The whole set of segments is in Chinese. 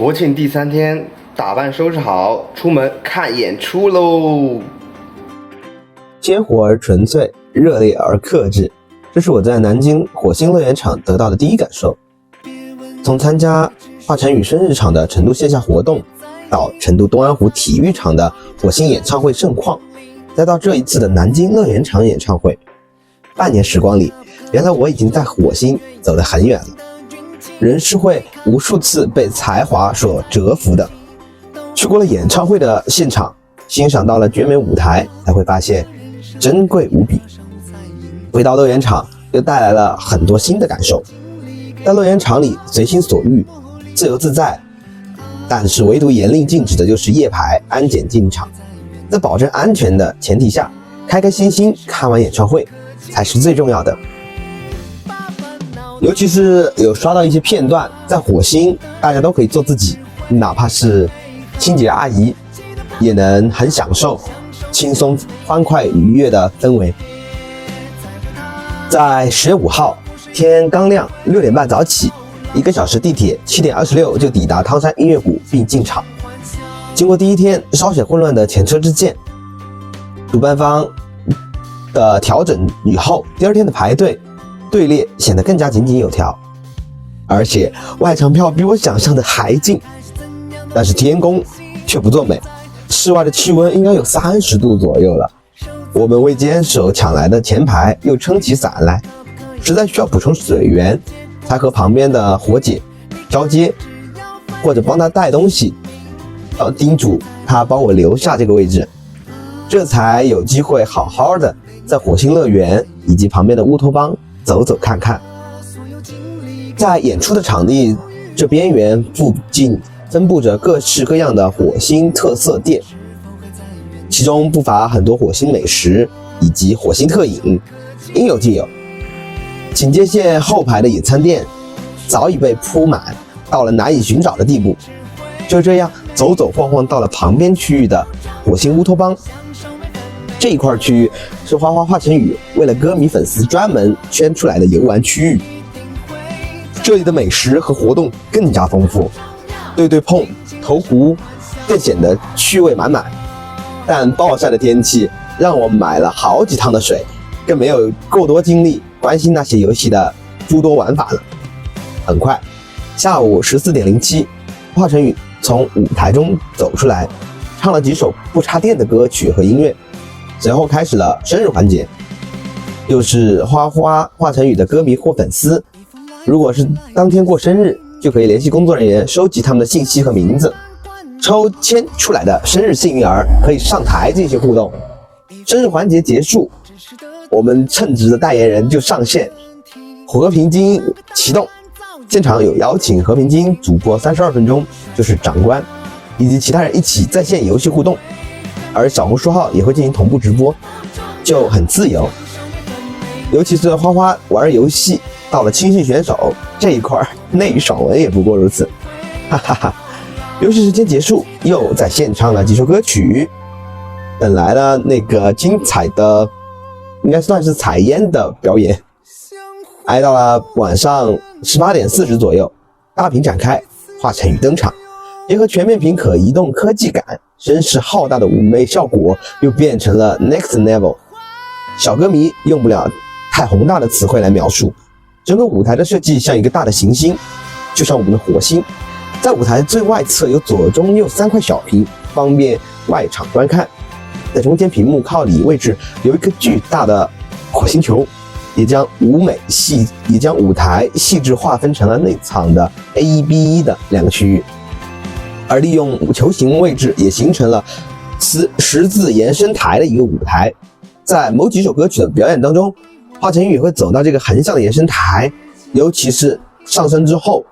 国庆第3天，打扮收拾好，出门看演出喽！鲜活而纯粹，热烈而克制，这是我在南京火星乐园场得到的第一感受。从参加华晨宇生日场的成都线下活动，到成都东安湖体育场的火星演唱会盛况，再到这一次的南京乐园场演唱会，半年时光里，原来我已经在火星走得很远了。人是会无数次被才华所折服的。去过了演唱会的现场，欣赏到了绝美舞台，才会发现珍贵无比。回到乐园场，又带来了很多新的感受。在乐园场里随心所欲，自由自在，但是唯独严令禁止的就是夜排安检进场。在保证安全的前提下，开开心心看完演唱会才是最重要的。尤其是有刷到一些片段，在火星大家都可以做自己，哪怕是清洁阿姨也能很享受轻松欢快愉悦的氛围。在10月5号天刚亮6点半早起，1个小时地铁7点26就抵达汤山音乐谷并进场。经过第一天稍显混乱的前车之鉴，主办方的调整以后，第2天的排队队列显得更加井井有条，而且外场票比我想象的还近。但是天公却不作美，室外的气温应该有30度左右了。我们为坚守抢来的前排又撑起伞来，实在需要补充水源，才和旁边的火姐交接，或者帮他带东西，叮嘱他帮我留下这个位置，这才有机会好好的在火星乐园以及旁边的乌托邦走走看看。在演出的场地这边缘附近分布着各式各样的火星特色店，其中不乏很多火星美食以及火星特饮，应有尽有。警戒线后排的野餐店早已被铺满，到了难以寻找的地步。就这样走走晃晃到了旁边区域的火星乌托邦。这一块区域是华晨宇为了歌迷粉丝专门圈出来的游玩区域，这里的美食和活动更加丰富，对碰投壶更显得趣味满满。但暴晒的天气让我买了好几趟的水，更没有够多精力关心那些游戏的诸多玩法了。很快下午14点07，华晨宇从舞台中走出来，唱了几首不插电的歌曲和音乐，随后开始了生日环节。又是华晨宇的歌迷或粉丝，如果是当天过生日，就可以联系工作人员收集他们的信息和名字，抽签出来的生日幸运儿可以上台进行互动。生日环节结束，我们称职的代言人就上线，和平精英启动。现场有邀请和平精英主播32分钟，就是长官以及其他人一起在线游戏互动，而小红书号也会进行同步直播，就很自由。尤其是花玩游戏到了青训选手这一块，内娱爽文也不过如此，哈哈哈。游戏时间结束，又在现唱了几首歌曲，等来了那个精彩的，应该算是采烟的表演。挨到了晚上18点40左右，大屏展开，华晨宇登场，结合全面屏可移动科技感，声势浩大的舞美效果又变成了 next level。 小歌迷用不了太宏大的词汇来描述，整个舞台的设计像一个大的行星，就像我们的火星。在舞台最外侧有左中右3块小屏，方便外场观看。在中间屏幕靠里位置有一个巨大的火星球，也将舞台细致划分成了内场的 A1、B1 的2个区域，而利用球形位置也形成了十字延伸台的一个舞台。在某几首歌曲的表演当中，华晨宇会走到这个横向的延伸台，尤其是上升之后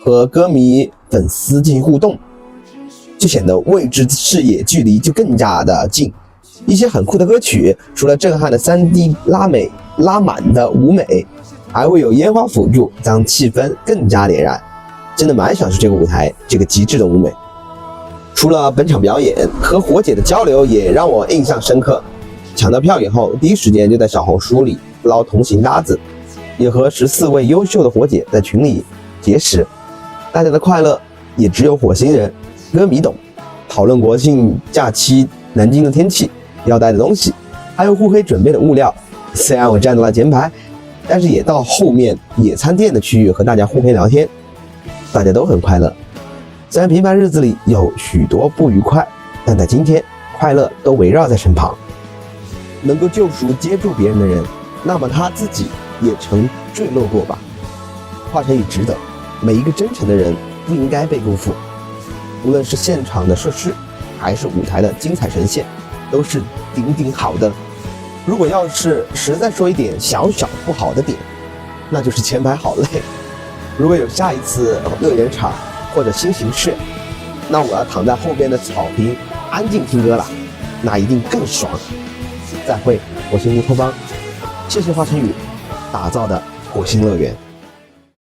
和歌迷粉丝进行互动，就显得位置视野距离就更加的近。一些很酷的歌曲，除了震撼的 3D 拉满的舞美，还会有烟花辅助，将气氛更加点燃。真的蛮享受这个舞台这个极致的舞美。除了本场表演，和火姐的交流也让我印象深刻。抢到票以后，第一时间就在小红书里捞同行搭子，也和14位优秀的火姐在群里结识。大家的快乐也只有火星人、歌迷懂，讨论国庆假期南京的天气、要带的东西，还有互黑准备的物料。虽然我站到了前排，但是也到后面野餐店的区域和大家互黑聊天，大家都很快乐。虽然平凡日子里有许多不愉快，但在今天，快乐都围绕在身旁。能够救赎接住别人的人，那么他自己也曾坠落过吧。华晨宇值得，每一个真诚的人不应该被辜负。无论是现场的设施，还是舞台的精彩呈现，都是顶顶好的。如果要是实在说一点小小不好的点，那就是前排好累。如果有下一次乐园场或者新形式，那我要躺在后边的草坪安静听歌了，那一定更爽。再会，我是乌托邦，谢谢华晨宇打造的火星乐园。